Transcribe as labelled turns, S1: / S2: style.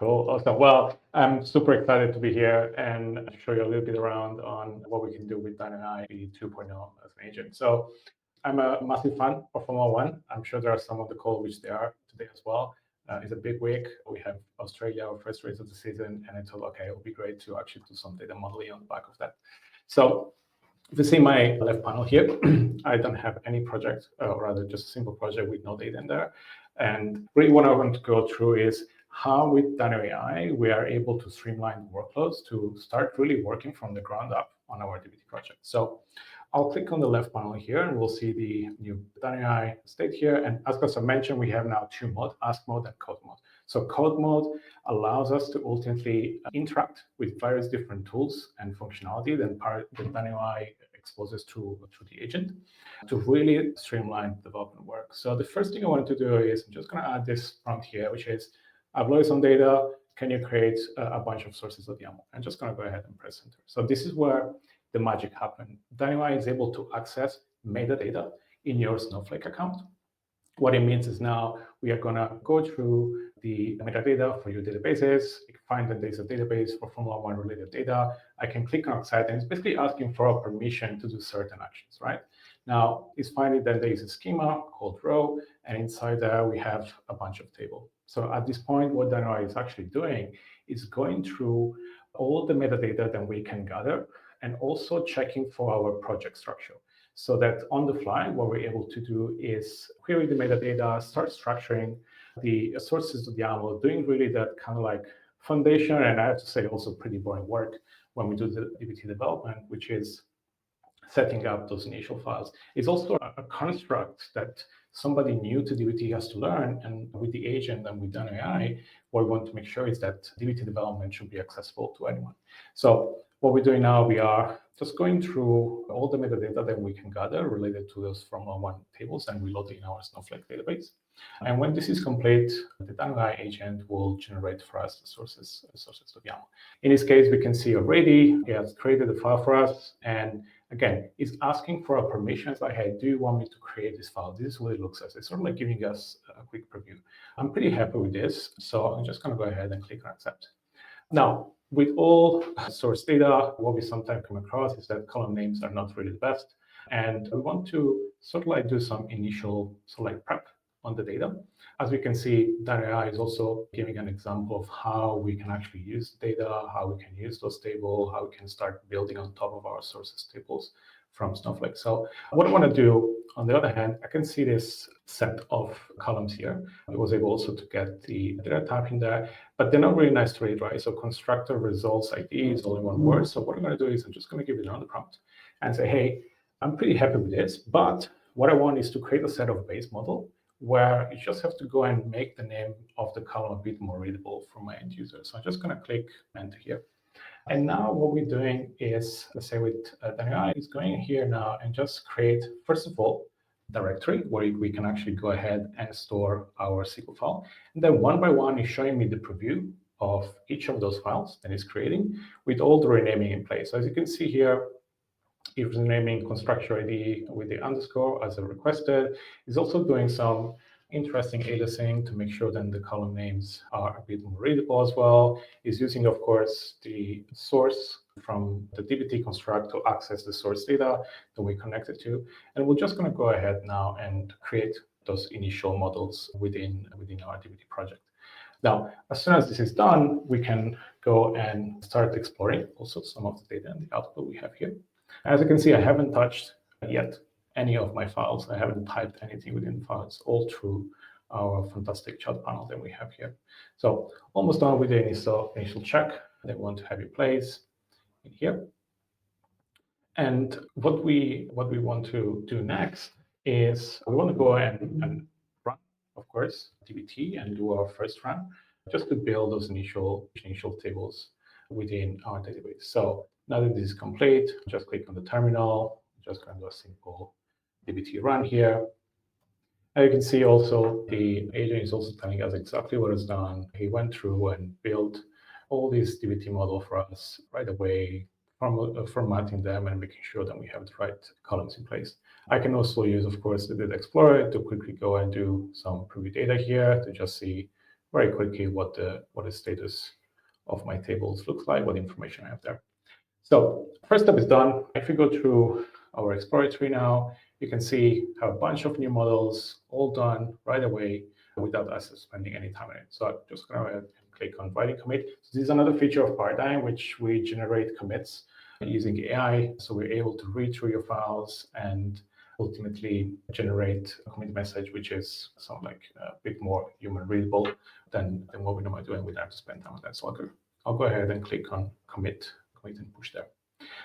S1: Cool. Awesome. Well, I'm super excited to be here and show you a little bit around on what we can do with DinoAI 2.0 as an agent. So I'm a massive fan of Formula One. I'm sure there are some of the call which they are today as well. It's a big week. We have Australia, our first race of the season, and I thought, okay, it would be great to actually do some data modeling on the back of that. So if you see my left panel here, I don't have any project, or rather just a simple project with no data in there. And really what I want to go through is how with DinoAI, we are able to streamline workloads to start really working from the ground up on our DBT project. So I'll click on the left panel here and we'll see the new DinoAI state here. And as Gustav mentioned, we have now two modes, ask mode and code mode. So code mode allows us to ultimately interact with various different tools and functionality that DinoAI exposes to the agent to really streamline development work. So the first thing I wanted to do is I'm just going to add this prompt here, which is I've loaded some data. Can you create a bunch of sources.yml? I'm just going to go ahead and press enter. So this is where the magic happened. DinoAI is able to access metadata in your Snowflake account. What it means is now we are going to go through the metadata for your databases. You can find that there's a database for Formula One related data. I can click on Excite, and it's basically asking for a permission to do certain actions, right? Now, it's finding that there is a schema called row, and inside there we have a bunch of tables. So at this point, what DinoAI is actually doing is going through all the metadata that we can gather and also checking for our project structure. So that on the fly, what we're able to do is query the metadata, start structuring the sources of the YAML, doing really that kind of like foundation, and I have to say also pretty boring work when we do the DBT development, which is setting up those initial files. It's also a construct that somebody new to DBT has to learn, and with the agent and with DinoAI, what we want to make sure is that DBT development should be accessible to anyone. So what we're doing now, we are just going through all the metadata that we can gather related to those Formula One tables, and we load it in our Snowflake database. And when this is complete, the DinoAI agent will generate for us the sources of YAML. In this case, we can see already it has created a file for us, and again, it's asking for a permission. It's like, hey, do you want me to create this file? This is what it looks like. It's sort of like giving us a quick preview. I'm pretty happy with this, so I'm just going to go ahead and click on accept. Now, with all source data, what we sometimes come across is that column names are not really the best. And we want to sort of like do some initial sort of like prep on the data. As we can see, DinoAI is also giving an example of how we can actually use data, how we can use those tables, how we can start building on top of our sources tables from Snowflake. So what I want to do, on the other hand, I can see this set of columns here. I was able also to get the data type in there, but they're not really nice to read, right? So constructor results ID is only one word. So what I'm going to do is I'm just going to give it another prompt and say, hey, I'm pretty happy with this, but what I want is to create a set of base model where you just have to go and make the name of the column a bit more readable for my end user. So I'm just going to click enter here. And now what we're doing is, let's say with DinoAI, is going here now and just create, first of all, directory where we can actually go ahead and store our SQL file. And then one by one is showing me the preview of each of those files that it's creating with all the renaming in place. So as you can see here, it's renaming constructor ID with the underscore as requested. It's also doing some interesting aliasing to make sure that the column names are a bit more readable as well. It's using, of course, the source from the DBT construct to access the source data that we connected to. And we're just going to go ahead now and create those initial models within our DBT project. Now, as soon as this is done, we can go and start exploring also some of the data and the output we have here. As you can see, I haven't touched yet any of my files. I haven't typed anything within the files, all through our fantastic chat panel that we have here. So almost done with the initial check that we want to have in place in here. And what we want to do next is we want to go and run, of course, DBT and do our first run just to build those initial tables within our database. So now that this is complete, just click on the terminal, just going to do a simple DBT run here. And you can see also the agent is also telling us exactly what it's done. He went through and built all these DBT model for us right away, formatting them and making sure that we have the right columns in place. I can also use, of course, the Data Explorer to quickly go and do some preview data here to just see very quickly what the status of my tables looks like, what information I have there. So first step is done. If we go through our exploratory now, you can see have a bunch of new models all done right away without us spending any time on it. So I'm just going to go ahead and click on writing commit. So this is another feature of Paradime, which we generate commits using AI. So we're able to read through your files and ultimately generate a commit message, which is something like a bit more human readable than what we're normally doing. We don't have to spend time on that. So I'll go ahead and click on commit and push there.